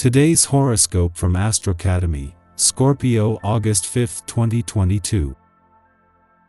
Today's horoscope from Astrocademy, Scorpio August 5, 2022.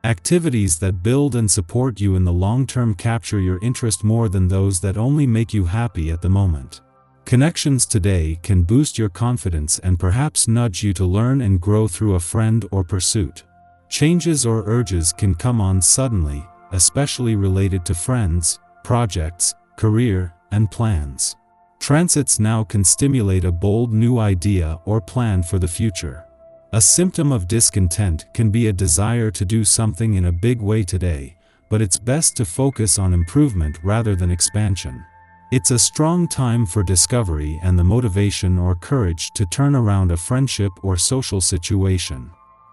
Activities that build and support you in the long term capture your interest more than those that only make you happy at the moment. Connections today can boost your confidence and perhaps nudge you to learn and grow through a friend or pursuit. Changes or urges can come on suddenly, especially related to friends, projects, career, and plans. Transits now can stimulate a bold new idea or plan for the future. A symptom of discontent can be a desire to do something in a big way today, but it's best to focus on improvement rather than expansion. It's a strong time for discovery and the motivation or courage to turn around a friendship or social situation.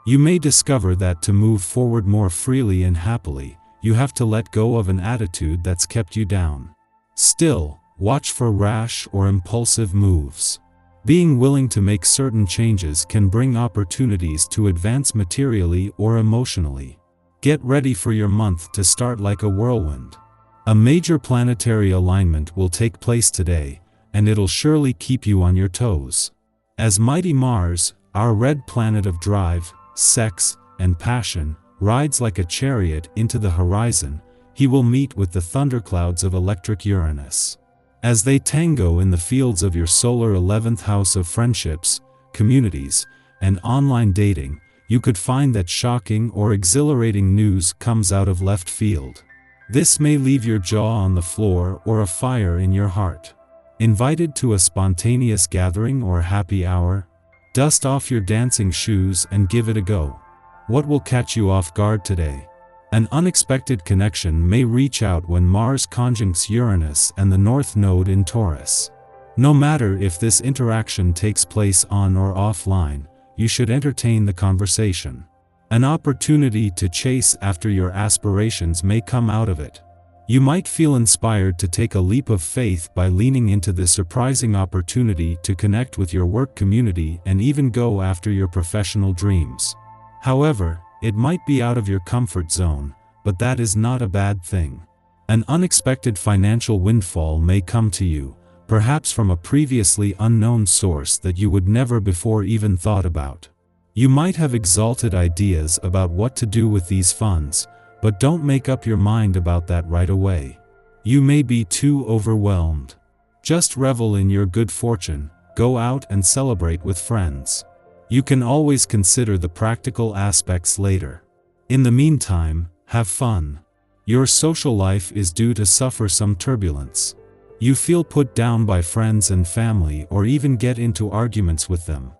You may discover that to move forward more freely and happily, you have to let go of an attitude that's kept you down. Still, watch for rash or impulsive moves. Being willing to make certain changes can bring opportunities to advance materially or emotionally. Get ready for your month to start like a whirlwind. A major planetary alignment will take place today, and it'll surely keep you on your toes. As mighty Mars, our red planet of drive, sex, and passion, rides like a chariot into the horizon, he will meet with the thunderclouds of electric Uranus. As they tango in the fields of your solar 11th house of friendships, communities, and online dating, you could find that shocking or exhilarating news comes out of left field. This may leave your jaw on the floor or a fire in your heart. Invited to a spontaneous gathering or happy hour? Dust off your dancing shoes and give it a go. What will catch you off guard today? An unexpected connection may reach out when Mars conjuncts Uranus and the North Node in Taurus. No matter if this interaction takes place on or offline, you should entertain the conversation. An opportunity to chase after your aspirations may come out of it. You might feel inspired to take a leap of faith by leaning into the surprising opportunity to connect with your work community and even go after your professional dreams. However, it might be out of your comfort zone, but that is not a bad thing. An unexpected financial windfall may come to you, perhaps from a previously unknown source that you would never before even thought about. You might have exalted ideas about what to do with these funds, but don't make up your mind about that right away. You may be too overwhelmed. Just revel in your good fortune, go out and celebrate with friends. You can always consider the practical aspects later. In the meantime, have fun. Your social life is due to suffer some turbulence. You feel put down by friends and family or even get into arguments with them.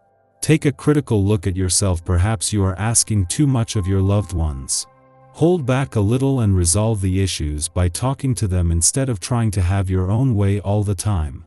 Take a critical look at yourself. Perhaps you are asking too much of your loved ones. Hold back a little and resolve the issues by talking to them instead of trying to have your own way all the time.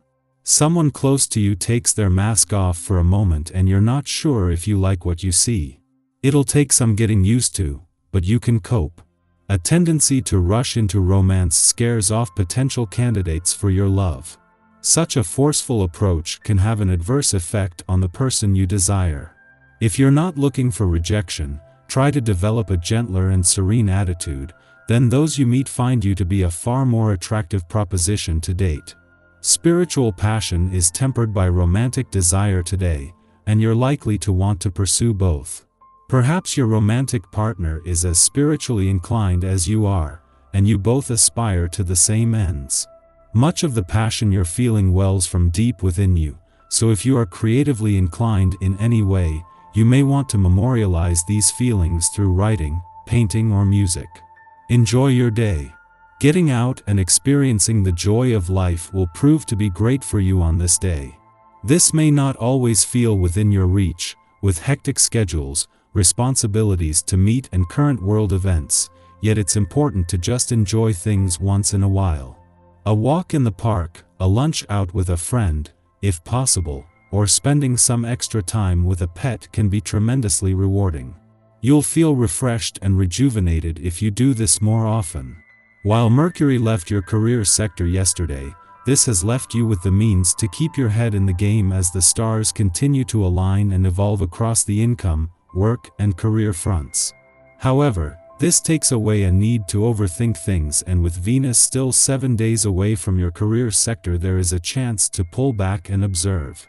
Someone close to you takes their mask off for a moment and you're not sure if you like what you see. It'll take some getting used to, but you can cope. A tendency to rush into romance scares off potential candidates for your love. Such a forceful approach can have an adverse effect on the person you desire. If you're not looking for rejection, try to develop a gentler and serene attitude, then those you meet find you to be a far more attractive proposition to date. Spiritual passion is tempered by romantic desire today, and you're likely to want to pursue both. Perhaps your romantic partner is as spiritually inclined as you are, and you both aspire to the same ends. Much of the passion you're feeling wells from deep within you, so if you are creatively inclined in any way, you may want to memorialize these feelings through writing, painting, or music. Enjoy your day. Getting out and experiencing the joy of life will prove to be great for you on this day. This may not always feel within your reach, with hectic schedules, responsibilities to meet and current world events, yet it's important to just enjoy things once in a while. A walk in the park, a lunch out with a friend, if possible, or spending some extra time with a pet can be tremendously rewarding. You'll feel refreshed and rejuvenated if you do this more often. While Mercury left your career sector yesterday, this has left you with the means to keep your head in the game as the stars continue to align and evolve across the income, work, and career fronts. However, this takes away a need to overthink things, and with Venus still 7 days away from your career sector, there is a chance to pull back and observe.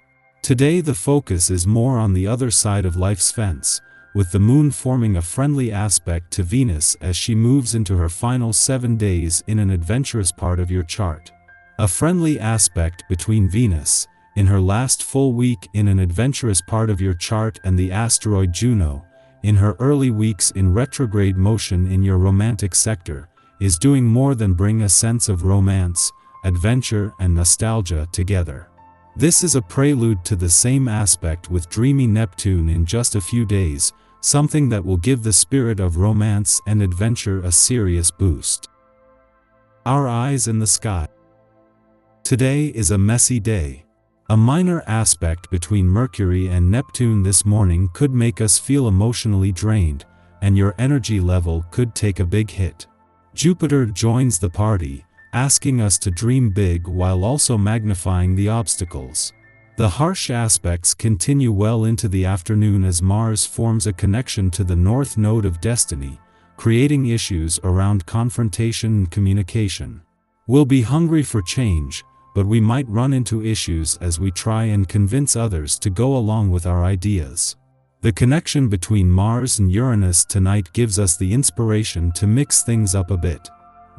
Today the focus is more on the other side of life's fence, with the moon forming a friendly aspect to Venus as she moves into her final 7 days in an adventurous part of your chart. A friendly aspect between Venus, in her last full week in an adventurous part of your chart, and the asteroid Juno, in her early weeks in retrograde motion in your romantic sector, is doing more than bring a sense of romance, adventure and nostalgia together. This is a prelude to the same aspect with dreamy Neptune in just a few days, something that will give the spirit of romance and adventure a serious boost. Our eyes in the sky. Today is a messy day. A minor aspect between Mercury and Neptune this morning could make us feel emotionally drained, and your energy level could take a big hit. Jupiter joins the party, asking us to dream big while also magnifying the obstacles. The harsh aspects continue well into the afternoon as Mars forms a connection to the North Node of Destiny, creating issues around confrontation and communication. We'll be hungry for change, but we might run into issues as we try and convince others to go along with our ideas. The connection between Mars and Uranus tonight gives us the inspiration to mix things up a bit.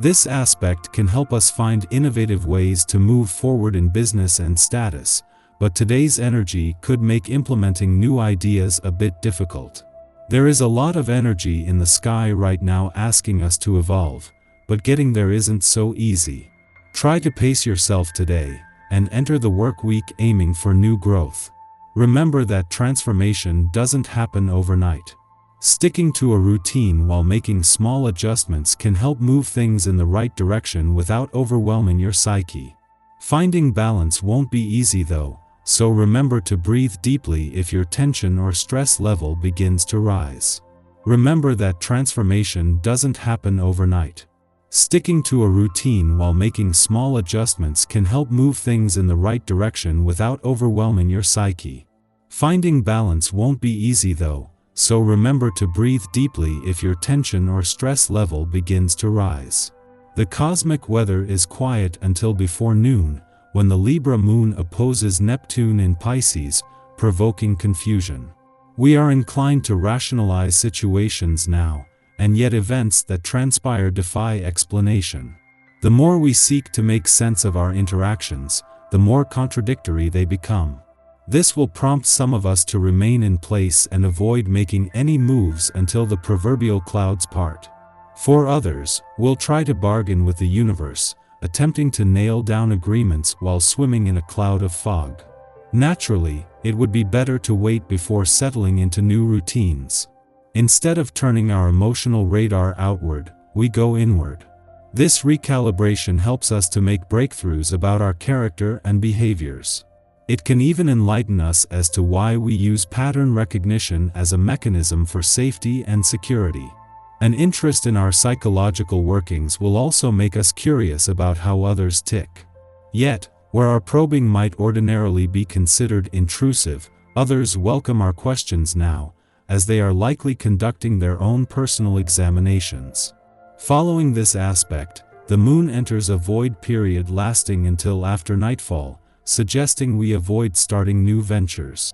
This aspect can help us find innovative ways to move forward in business and status, but today's energy could make implementing new ideas a bit difficult. There is a lot of energy in the sky right now asking us to evolve, but getting there isn't so easy. Try to pace yourself today, and enter the work week aiming for new growth. Remember that transformation doesn't happen overnight. Sticking to a routine while making small adjustments can help move things in the right direction without overwhelming your psyche. Finding balance won't be easy though, so remember to breathe deeply if your tension or stress level begins to rise. Remember that transformation doesn't happen overnight. Sticking to a routine while making small adjustments can help move things in the right direction without overwhelming your psyche. Finding balance won't be easy though, so remember to breathe deeply if your tension or stress level begins to rise. The cosmic weather is quiet until before noon, when the Libra moon opposes Neptune in Pisces, provoking confusion. We are inclined to rationalize situations now, and yet events that transpire defy explanation. The more we seek to make sense of our interactions, the more contradictory they become. This will prompt some of us to remain in place and avoid making any moves until the proverbial clouds part. For others, we'll try to bargain with the universe, attempting to nail down agreements while swimming in a cloud of fog. Naturally, it would be better to wait before settling into new routines. Instead of turning our emotional radar outward, we go inward. This recalibration helps us to make breakthroughs about our character and behaviors. It can even enlighten us as to why we use pattern recognition as a mechanism for safety and security. An interest in our psychological workings will also make us curious about how others tick. Yet, where our probing might ordinarily be considered intrusive, others welcome our questions now, as they are likely conducting their own personal examinations. Following this aspect, the moon enters a void period lasting until after nightfall, suggesting we avoid starting new ventures.